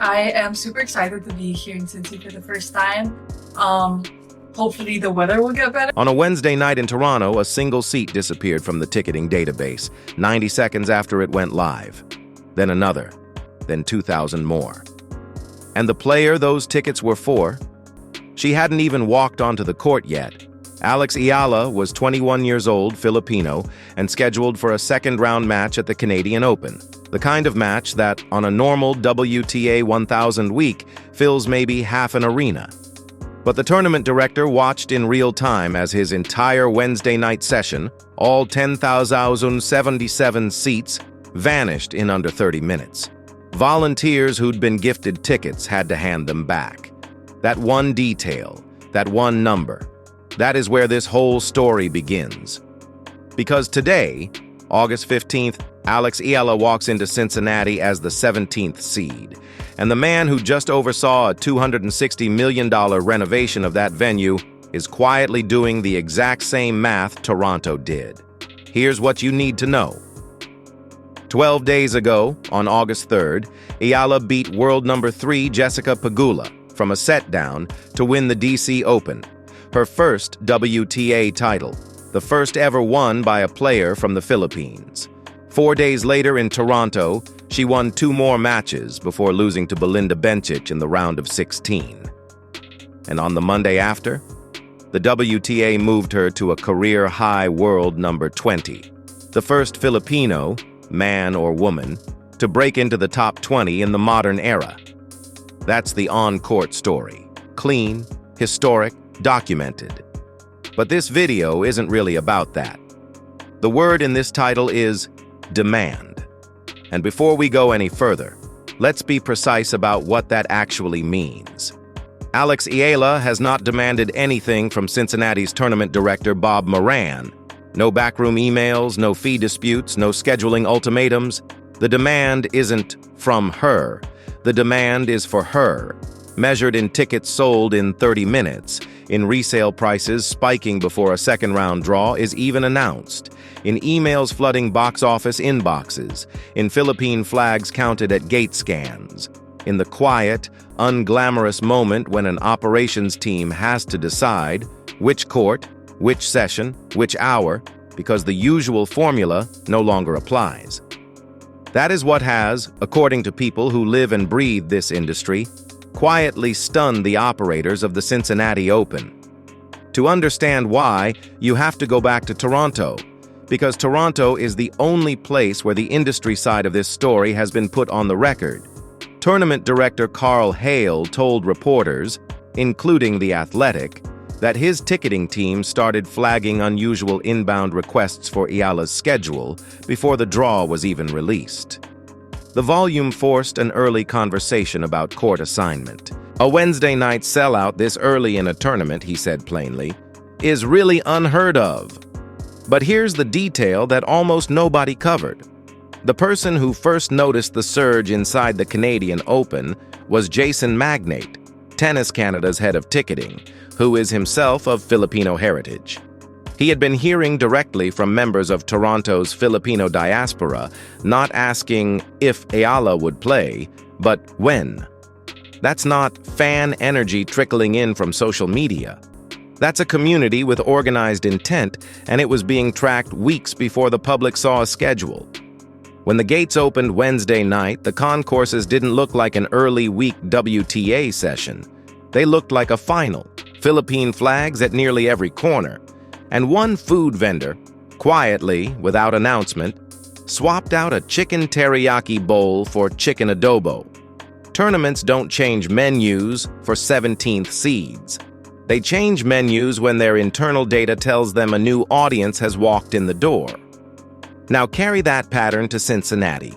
I am super excited to be here in Cincy for the first time. Um, Hopefully the weather will get better. On a Wednesday night in Toronto, a single seat disappeared from the ticketing database, 90 seconds after it went live. Then another, then 2,000 more. And the player those tickets were for? She hadn't even walked onto the court yet. Alex Eala was 21 years old, Filipino, and scheduled for a second-round match at the Canadian Open. The kind of match that, on a normal WTA 1000 week, fills maybe half an arena. But the tournament director watched in real time as his entire Wednesday night session, all 10,077 seats, vanished in under 30 minutes. Volunteers who'd been gifted tickets had to hand them back. That one detail, that one number, that is where this whole story begins. Because today, August 15th, Alex Eala walks into Cincinnati as the 17th seed, and the man who just oversaw a $260 million renovation of that venue is quietly doing the exact same math Toronto did. Here's what you need to know. 12 days ago, on August 3rd, Eala beat world number 3 Jessica Pegula from a set down to win the DC Open, her first WTA title, the first ever won by a player from the Philippines. 4 days later in Toronto, she won 2 more matches before losing to Belinda Bencic in the round of 16. And on the Monday after, the WTA moved her to a career-high world number 20, the first Filipino, man or woman, to break into the top 20 in the modern era. That's the on-court story. Clean, historic, documented. But this video isn't really about that. The word in this title is demand. And before we go any further, let's be precise about what that actually means. Alex Eala has not demanded anything from Cincinnati's tournament director Bob Moran. No backroom emails, no fee disputes, no scheduling ultimatums. The demand isn't from her. The demand is for her, measured in tickets sold in 30 minutes, in resale prices spiking before a second-round draw is even announced, in emails flooding box office inboxes, in Philippine flags counted at gate scans, in the quiet, unglamorous moment when an operations team has to decide which court, which session, which hour, because the usual formula no longer applies. That is what has, according to people who live and breathe this industry, quietly stunned the operators of the Cincinnati Open. To understand why, you have to go back to Toronto, because Toronto is the only place where the industry side of this story has been put on the record. Tournament director Carl Hale told reporters, including The Athletic, that his ticketing team started flagging unusual inbound requests for Eala's schedule before the draw was even released. The volume forced an early conversation about court assignment. A Wednesday night sellout this early in a tournament, he said plainly, is really unheard of. But here's the detail that almost nobody covered. The person who first noticed the surge inside the Canadian Open was Jason Magnate, Tennis Canada's head of ticketing, who is himself of Filipino heritage. He had been hearing directly from members of Toronto's Filipino diaspora, not asking if Eala would play, but when. That's not fan energy trickling in from social media. That's a community with organized intent, and it was being tracked weeks before the public saw a schedule. When the gates opened Wednesday night, the concourses didn't look like an early week WTA session. They looked like a final, Philippine flags at nearly every corner. And one food vendor, quietly, without announcement, swapped out a chicken teriyaki bowl for chicken adobo. Tournaments don't change menus for 17th seeds. They change menus when their internal data tells them a new audience has walked in the door. Now carry that pattern to Cincinnati.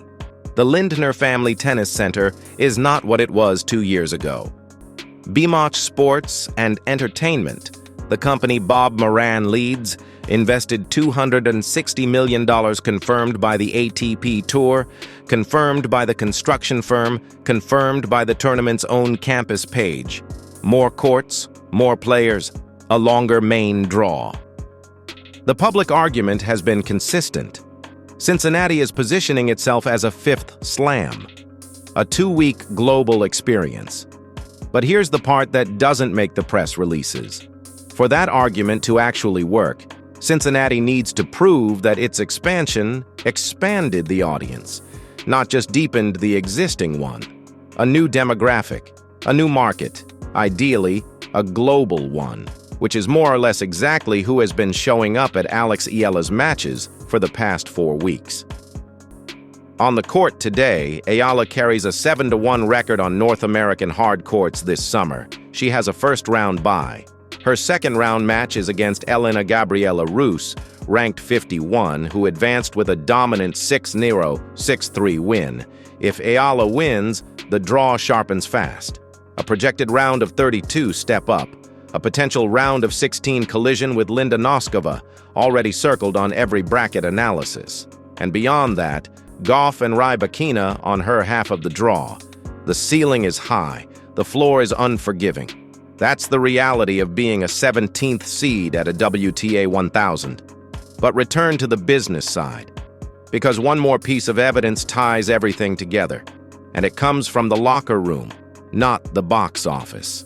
The Lindner Family Tennis Center is not what it was 2 years ago. BMOC Sports and Entertainment, the company Bob Moran leads, invested $260 million confirmed by the ATP Tour, confirmed by the construction firm, confirmed by the tournament's own campus page. More courts, more players, a longer main draw. The public argument has been consistent. Cincinnati is positioning itself as a fifth slam. a 2-week global experience. But here's the part that doesn't make the press releases. For that argument to actually work, Cincinnati needs to prove that its expansion expanded the audience, not just deepened the existing one. A new demographic, a new market, ideally a global one, which is more or less exactly who has been showing up at Alex Eala's matches for the past 4 weeks. On the court today, Eala carries a 7-1 record on North American hard courts this summer. She has a first-round bye. Her second-round match is against Elena Gabriela Rus, ranked 51, who advanced with a dominant 6-0, 6-3 win. If Eala wins, the draw sharpens fast. A projected round of 32 step up. A potential round of 16 collision with Linda Noskova, already circled on every bracket analysis. And beyond that, Goff and Rybakina on her half of the draw. The ceiling is high. The floor is unforgiving. That's the reality of being a 17th seed at a WTA 1000. But return to the business side, because one more piece of evidence ties everything together, and it comes from the locker room, not the box office.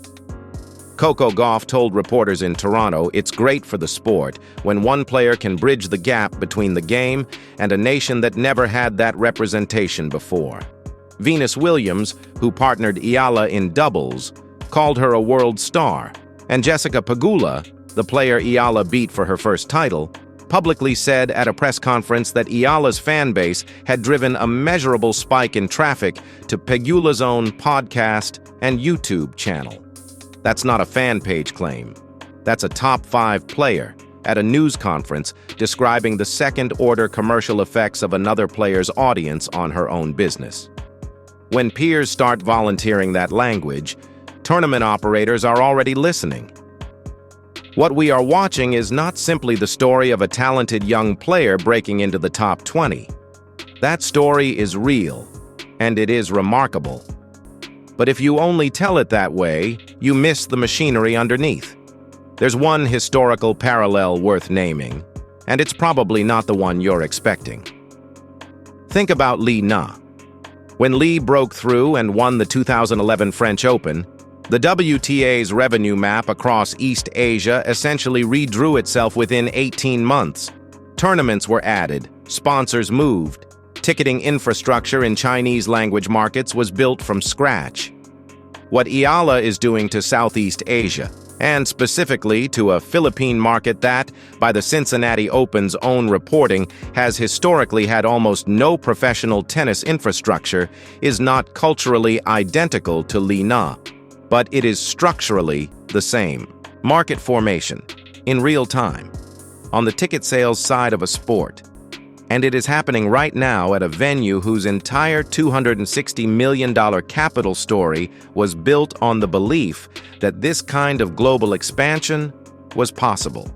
Coco Gauff told reporters in Toronto it's great for the sport when one player can bridge the gap between the game and a nation that never had that representation before. Venus Williams, who partnered Eala in doubles, called her a world star, and Jessica Pegula, the player Eala beat for her first title, publicly said at a press conference that Eala's fan base had driven a measurable spike in traffic to Pegula's own podcast and YouTube channel. That's not a fan page claim. That's a top 5 player at a news conference describing the second-order commercial effects of another player's audience on her own business. When peers start volunteering that language, tournament operators are already listening. What we are watching is not simply the story of a talented young player breaking into the top 20. That story is real, and it is remarkable. But if you only tell it that way, you miss the machinery underneath. There's one historical parallel worth naming, and it's probably not the one you're expecting. Think about Li Na. When Li broke through and won the 2011 French Open, the WTA's revenue map across East Asia essentially redrew itself within 18 months. Tournaments were added, sponsors moved, ticketing infrastructure in Chinese-language markets was built from scratch. What Eala is doing to Southeast Asia, and specifically to a Philippine market that, by the Cincinnati Open's own reporting, has historically had almost no professional tennis infrastructure, is not culturally identical to Li Na, but it is structurally the same. Market formation, in real time, on the ticket sales side of a sport. And it is happening right now at a venue whose entire $260 million capital story was built on the belief that this kind of global expansion was possible.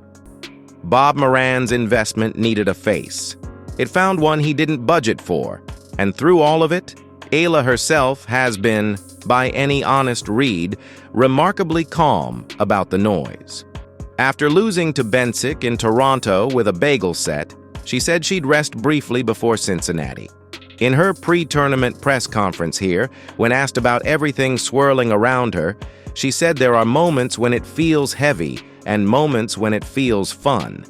Bob Moran's investment needed a face. It found one he didn't budget for, and through all of it, Eala herself has been, by any honest read, remarkably calm about the noise. After losing to Bensic in Toronto with a bagel set, she said she'd rest briefly before Cincinnati. In her pre-tournament press conference here, when asked about everything swirling around her, she said there are moments when it feels heavy and moments when it feels fun.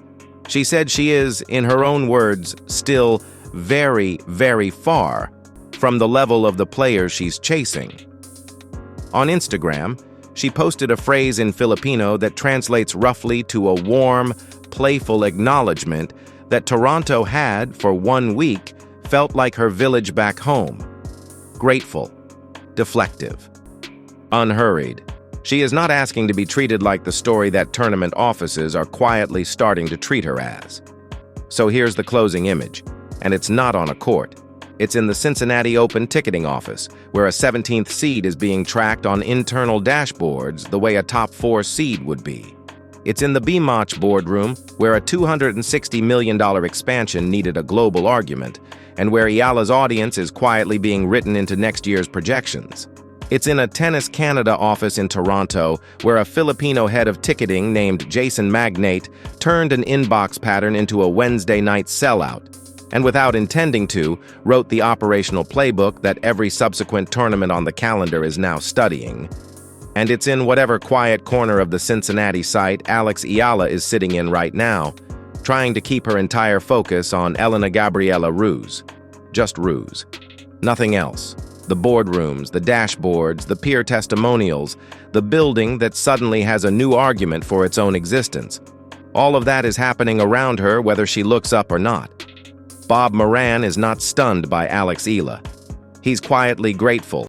She said she is, in her own words, still very, very far from the level of the players she's chasing. On Instagram, she posted a phrase in Filipino that translates roughly to a warm, playful acknowledgement that Toronto had, for 1 week, felt like her village back home. Grateful, deflective, unhurried. She is not asking to be treated like the story that tournament offices are quietly starting to treat her as. So here's the closing image, and it's not on a court. It's in the Cincinnati Open ticketing office, where a 17th seed is being tracked on internal dashboards the way a top 4 seed would be. It's in the BMOCH boardroom, where a $260 million expansion needed a global argument, and where Eala's audience is quietly being written into next year's projections. It's in a Tennis Canada office in Toronto, where a Filipino head of ticketing named Jason Magnate turned an inbox pattern into a Wednesday night sellout. and without intending to, wrote the operational playbook that every subsequent tournament on the calendar is now studying. And it's in whatever quiet corner of the Cincinnati site Alex Eala is sitting in right now, trying to keep her entire focus on Elena Gabriela Ruse. Just Ruse. Nothing else. The boardrooms, the dashboards, the peer testimonials, the building that suddenly has a new argument for its own existence. All of that is happening around her whether she looks up or not. Bob Moran is not stunned by Alex Eala. He's quietly grateful.